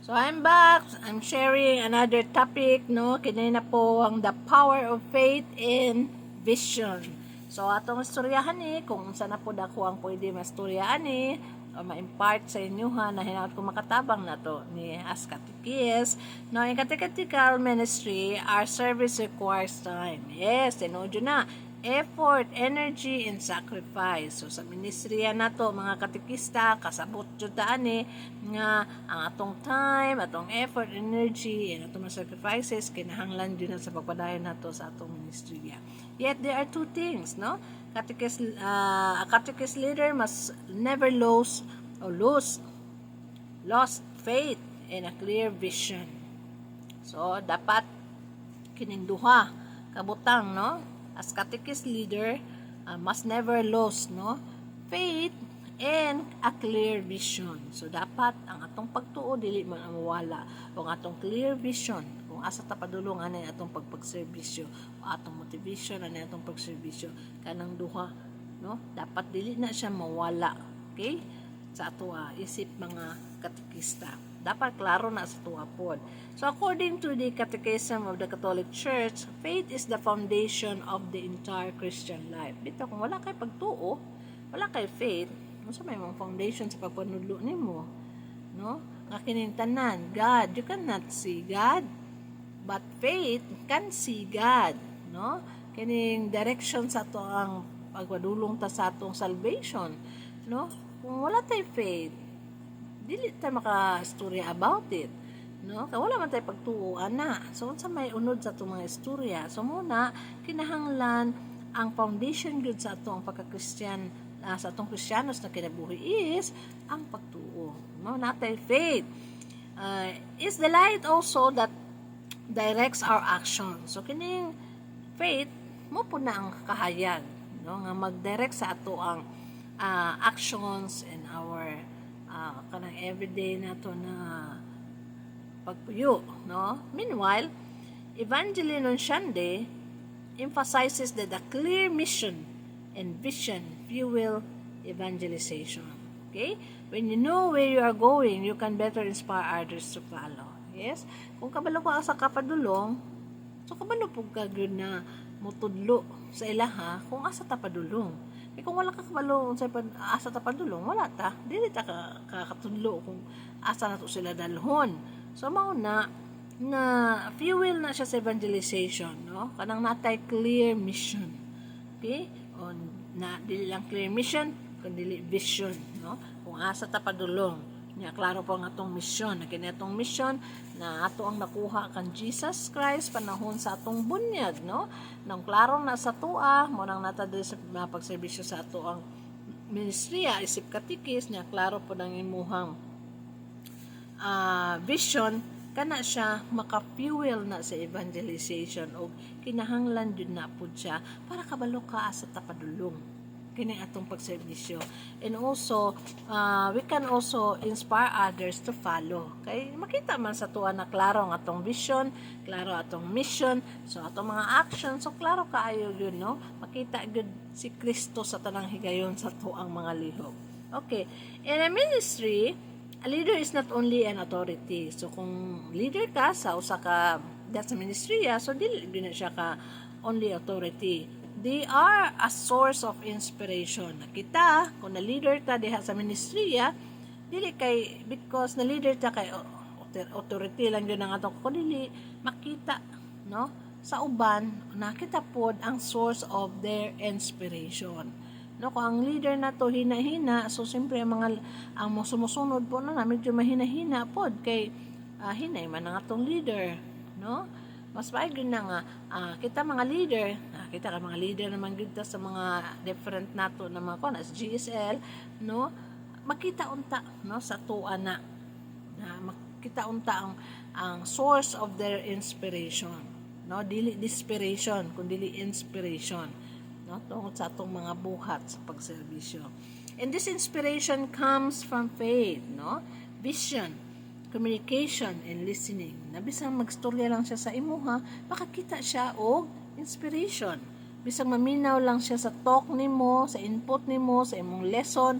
So I'm back. I'm sharing another topic, no? Kinina po ang the power of faith in vision. So atong istoryahan ni kung saan na po dako ang pwede mastoryahan ni o ma-impart sa inyo ha na hinaot ko makatabang na to ni as katikis. No, in catechetical ministry, our service requires time. Yes, tinodyo na effort, energy, and sacrifice. So sa ministriya na to mga katikista kasabot jud ta ani nga ang atong time, atong effort, energy, and atong sacrifices kinahanglan jud na sa pagpadayon nato sa atong ministriya. Yet there are two things, no? A catechist leader must never lose lost faith and a clear vision. So dapat kining duha kabutang, no? As catechist leader, must never lose, no? Faith and a clear vision. So dapat ang atong pagtuo dili man mawala o atong clear vision kung asa ta padulong anay atong pagpagserbisyo o atong motivation anay atong pagserbisyo kanang duha, no? Dapat dili na siya mawala, okay? Sa ato isip mga katekista. Dapat klaro na sa tuwa pod. So according to the Catechism of the Catholic Church, faith is the foundation of the entire Christian life. Bitaw kung wala kay pagtuo, wala kay faith, unsa may mga foundation sa pagpanudlo nimo, no? Nga kining tanan, God, you cannot see God, but faith can see God, no? Kining direction sa ato ang pagpadulong ta sa atong salvation, no? Kung wala tay faith, dili ta maka-istorya about it, no? Kaya wala man tayo pagtuuan na. So unsa may unod sa atong mga istorya? So muna kinahanglan ang foundation gyud sa atong pagka-Christian, sa atong Kristiyanos na kinabuhi is ang pagtuo, no? Natay faith is the light also that directs our action. So kining faith mo po na ang kahayag, no? Nga mag-direct sa ato ang actions and our kanang everyday na to na pagpuyo, no? Meanwhile, Evangeline on Sunday emphasizes that the clear mission and vision fuel evangelization. Okay? When you know where you are going, you can better inspire others to follow. Yes? Kung kabalo ka sa kapadulong, so kabalo po ka good na mutudlo sa ilaha kung asa ta padulong. Kung wala ka kabalo sa asa ta padulong, wala ta, dili ta kakatudlo kung asa na to sila dalhon. So mao na fuel na siya sa evangelization, no? Kanang natay clear mission. Okay? O na dili lang clear mission, kundi vision, no? Kung asa ta padulong. Nya klaro po ang atong mission. Kini atong mission na ato ang nakuha kan Jesus Christ panahon sa atong bunyag, no? Nang klaro na sa tua, mo nang natadali sa pagserbisyo sa ato ang ministriya isip katikis nya klaro po nang imuhang vision kana siya maka-fuel na sa evangelization o kinahanglan jud na pud siya para kabalo ka sa tapadulong kini atong pagserbisyo. And also we can also inspire others to follow. Kay makita man sa tuwa na klaro ang atong vision, klaro atong mission, so atong mga action, so klaro kaayo yun, no? Makita gyud si Kristo sa tanang higayon sa tuang mga lihok. Okay, in a ministry, a leader is not only an authority. So kung leader ka sa usa ka sa ministry, so dili na siya ka only authority. They are a source of inspiration. Kita, kung na-leader ta diha sa ministriya, dili kay, because na-leader ta kay authority lang yun ang atong kudili, makita, no? Sa uban, nakita pod ang source of their inspiration. No, kung ang leader na to hina-hina, so siyempre ang sumusunod po na medyo mahina-hina pod kay hinay man ang atong leader, no? Mas maayos na nga kita mga leader, kita ka mga leader naman gid sa mga different nato na mga kon as GSL, no? Makita unta, no, sa tuwa na makita unta ang source of their inspiration, no? Dili desperation kundi inspiration, no? Tungod sa atong mga buhat sa pagserbisyo. And this inspiration comes from faith, no? Vision, communication, and listening. Na bisang magstorya lang siya sa imuha, makakita siya og inspiration. Bisang maminaw lang siya sa talk nimo, sa input nimo, sa imong lesson,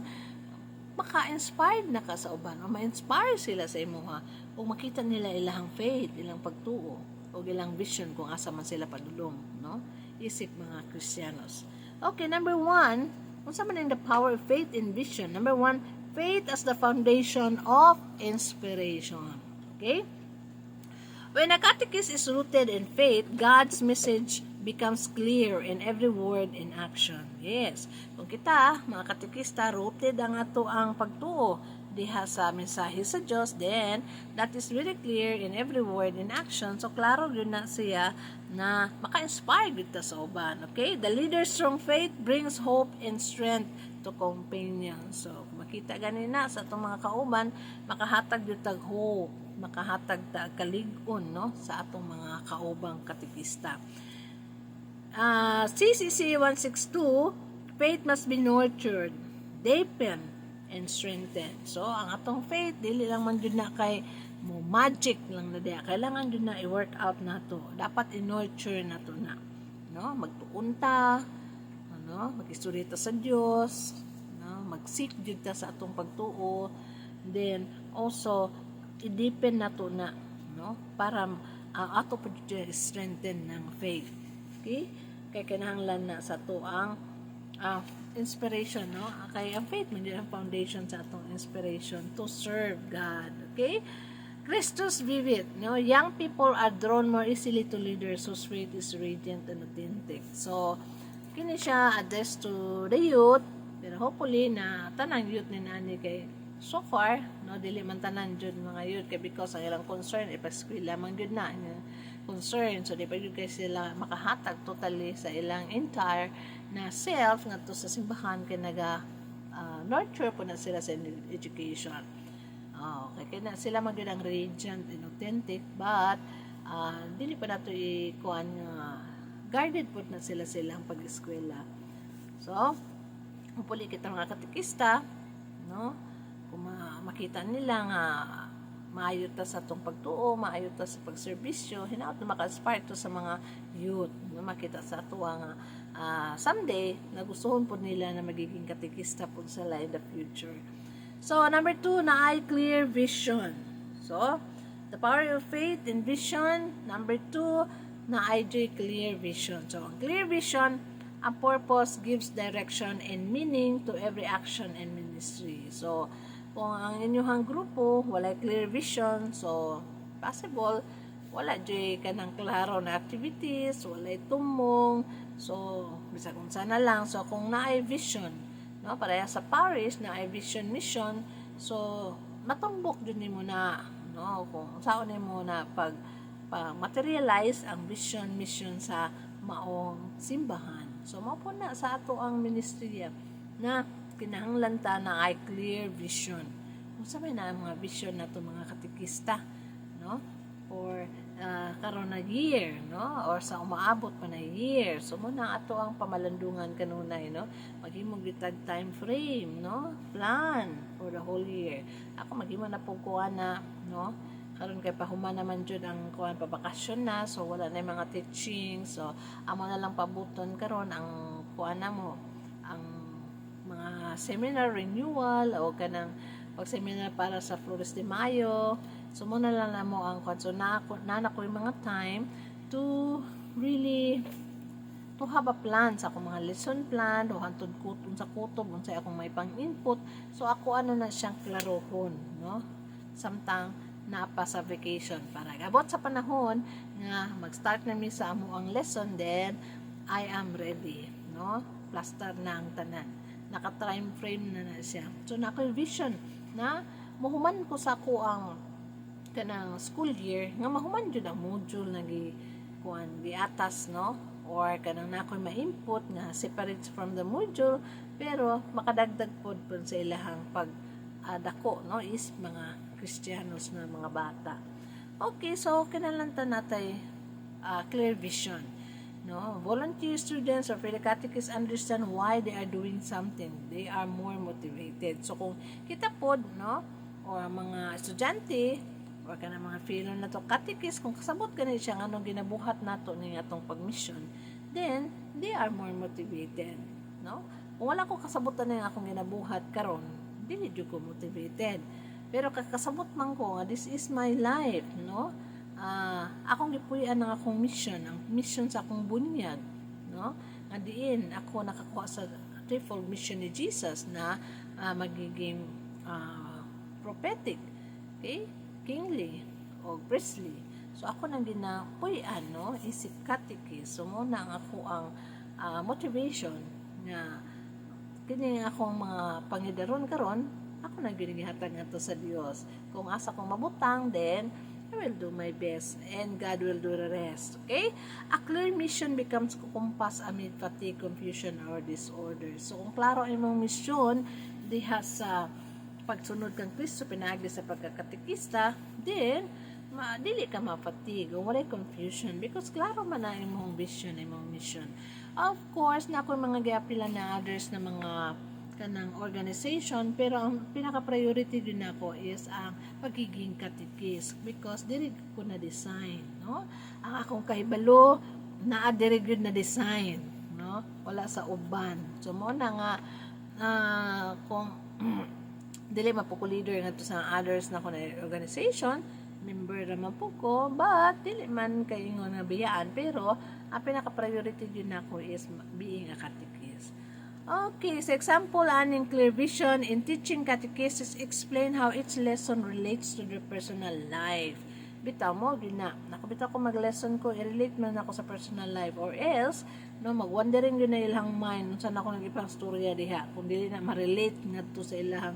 maka-inspired na ka sa uban o ma-inspire sila sa imuha o makita nila ilang faith, ilang pagtuo o ilang vision kung asa man sila padulong, no? Isip mga Kristiyanos. Okay, number 1, kung sa man the power of faith in vision. Number 1, faith as the foundation of inspiration. Okay? When a catechist is rooted in faith, God's message becomes clear in every word and action. Yes. Kung kita, mga katekista, rooted ang ato ang pagtuo diha sa mensahe sa Diyos, then that is very clear in every word and action. So, klaro yun na siya na maka-inspire dito sa uban. Okay? The leader's strong faith brings hope and strength to companion. So, makita ganina sa itong mga kauban, makahatag dito hope, makahatag ta kalig-on, no, sa atong mga kaubang katekista. CCC 162, faith must be nurtured, deepened, and strengthened. So, ang atong faith, dili lang man dyan na kay mo magic lang na diya. Kailangan dyan na i-work out na to. Dapat i-nurture na to na. No? Magtuunta, ano? Mag-istorita sa Diyos, no? Mag-seek dyan sa atong pagtuo. Then, also, i-deepen na to na, no? Para ato pa dyan strengthen ng faith. Okay? Kaya kinahanglan na sa to ang inspiration, no? Kaya ang faith man din ang foundation sa atong inspiration to serve God. Okay? Christus vivit, no? Young people are drawn more easily to leaders whose faith is radiant and authentic. So, kini siya addressed to the youth, pero hopefully na tanang youth ni nani kay so far, no, dili man tanan jud mga youth kay because ang ilang concern ipaskwela man jud na concern, so di pa jud kay sila makahatag totally sa ilang entire na self ngadto sa simbahan kay naga nurture po na sila sa education. Okay, kaya na sila man jud ang radiant and authentic, but dili pa nato ikuan nga guarded po na sila silang pag-eskwela. So, hopefully kita mga katekista, no, kung makita nila nga maayo ta sa atong pagtuo, maayo ta sa pagserbisyo, hinaot na maka-inspire to sa mga youth na makita sa ato nga someday nagustuhon po nila na magiging katekista po sila in the future. So, number 2, na ay clear vision. So, the power of faith in vision. Number 2, na ay clear vision. So, ang clear vision, ang purpose gives direction and meaning to every action and ministry. So, kung ang inyong grupo wala clear vision, so possible wala jay kanang klaro na activities, wala tumong, so bisa kung sana lang. So kung naay vision, no, pareha sa parish naay vision mission, so matumbok jud nimo na, no, kung saan nimo na pag materialize ang vision mission sa maong simbahan. So mao po na sa ato ang ministry na kinahanglan ta na ay clear vision. Kung sa may na mga vision na to mga katekista, no? Or karon na year, no? Or sa umaabot pa na year. So muna ato ang pamalandungan kanunay, no? Maghimong gitag time frame, no? Plan for the whole year. Ako maghimo na pug kuan na, no? Karon kay pahuman naman jud ang kuan pabakasyon na, so wala na mga teaching. So amo na lang pabuton karon ang kuan na mo, ang mga seminar renewal o kanang pag-seminar para sa Flores de Mayo. So muna lang na mo ang so na ko yung mga time to really to have a plan sa akong mga lesson plan, o hantod kuton sa kutob unsay akong may pang-input. So ako ano na siyang klarohon, no? Samtang napa sa vacation para abot sa panahon nga mag-start na mi sa amo ang lesson, then I am ready, no? Plaster na ang tanan, naka-time frame na siya. So na ako vision na mahuman ko sa ako ang kanang school year nga mahuman jud ang module na kuan di atas, no, or kanang na ako ma-input nga separate from the module pero makadagdag pod sa ilahang pag dako, no, is mga Kristiyanos na mga bata. Okay, so kinahanglan natay clear vision, no? Volunteer students or catechists understand why they are doing something. They are more motivated. So kung kita pod, no, or mga estudyante or kanang mga fellow na to catechist, kung kasabot gani siya anong ginabuhat nato ning atong pag-mission, then they are more motivated, no? Kung wala ko kasabutan ning akong ginabuhat karon, dili jud ko motivated. Pero kakasabot man ko nga this is my life, no? Akong gipuy-an ang akong mission, ang mission sa akong bunyag, no? Nga diin ako nakakuha sa threefold mission ni Jesus na magiging prophetic, okay? Kingly o priestly. So ako nang ginapuy-an, no? Isip catechist. So muna ang ako ang motivation nga kini akong mga pangidaron karon, ako nang ginihatag ngadto sa Dios. Kung asa kong mabutang, then I will do my best and God will do the rest. Okay? A clear mission becomes kukumpas amid fatigue, confusion, or disorder. So kung klaro imong mission diha sa pagsunod kang Kristo pinaagi sa pagkakatikista, then dili ka mapatig o walay confusion because klaro man na imong vision, imong mission. Of course, na ako mga giapila na others na mga kanang organization, pero ang pinaka-priority din ako is ang pagiging katikis because diri ko na design, no? Ang akong kahibalo naa diri gyud na design, no? Wala sa uban. So mo na nga kung dili mapuko leader ngadto sa others na ko na organization, member naman po ko, but dili man kayo nga biyaan, pero ang pinaka-priority din ako is being a catechist. Okay, so example, in clear vision, in teaching catechesis, explain how each lesson relates to their personal life. Bitaw mo, nakabitaw ko mag-lesson ko, i-relate man ako sa personal life, or else, no, mag-wondering yun na ilang mind, saan ako nag-ipang storya diha, kung dili na ma-relate nga to sa ilang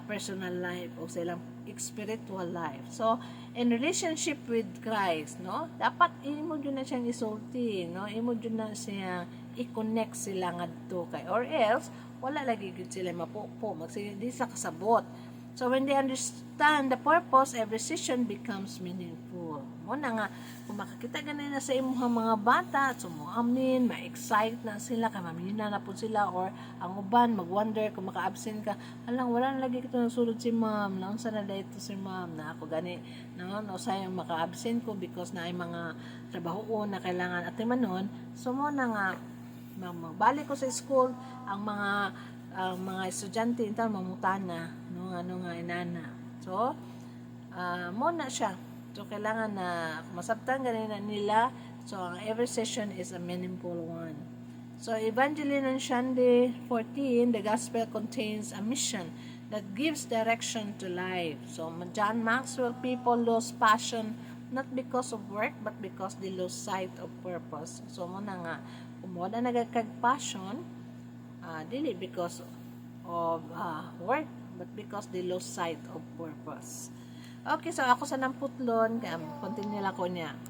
personal life o sa ilang spiritual life. So, in relationship with Christ, no, dapat imo yun na siyang isulti, no, imo yun na siya i-connect sila ngadto kay, or else wala lagi gud sila mapupo di sa kasabot. So when they understand the purpose, every session becomes meaningful. Mo na nga kung makakita ganay na sa imong mga bata, sumuamin, ma-excite na sila, kay mamina na po sila, or ang uban mag-wonder kung maka-absent ka, alang wala na lagi kito nasulod si ma'am, naon sa na dito si ma'am, na ako gani no sayang maka-absent ko because na ay mga trabaho na kailangan atimanon. So mo na nga magbalik ko sa school, ang mga estudyante ito mamutana no ano nga inana. So mo na siya. So kailangan na masabtan ganina nila. So ang every session is a meaningful one. So Evangeline on Sunday 14, the gospel contains a mission that gives direction to life. So John Maxwell, people lose passion not because of work but because they lose sight of purpose. So mo na nga kung wala nagkag-passion, dili because of work, but because they lost sight of purpose. Okay, so ako sa namputlon, continue lang ko niya.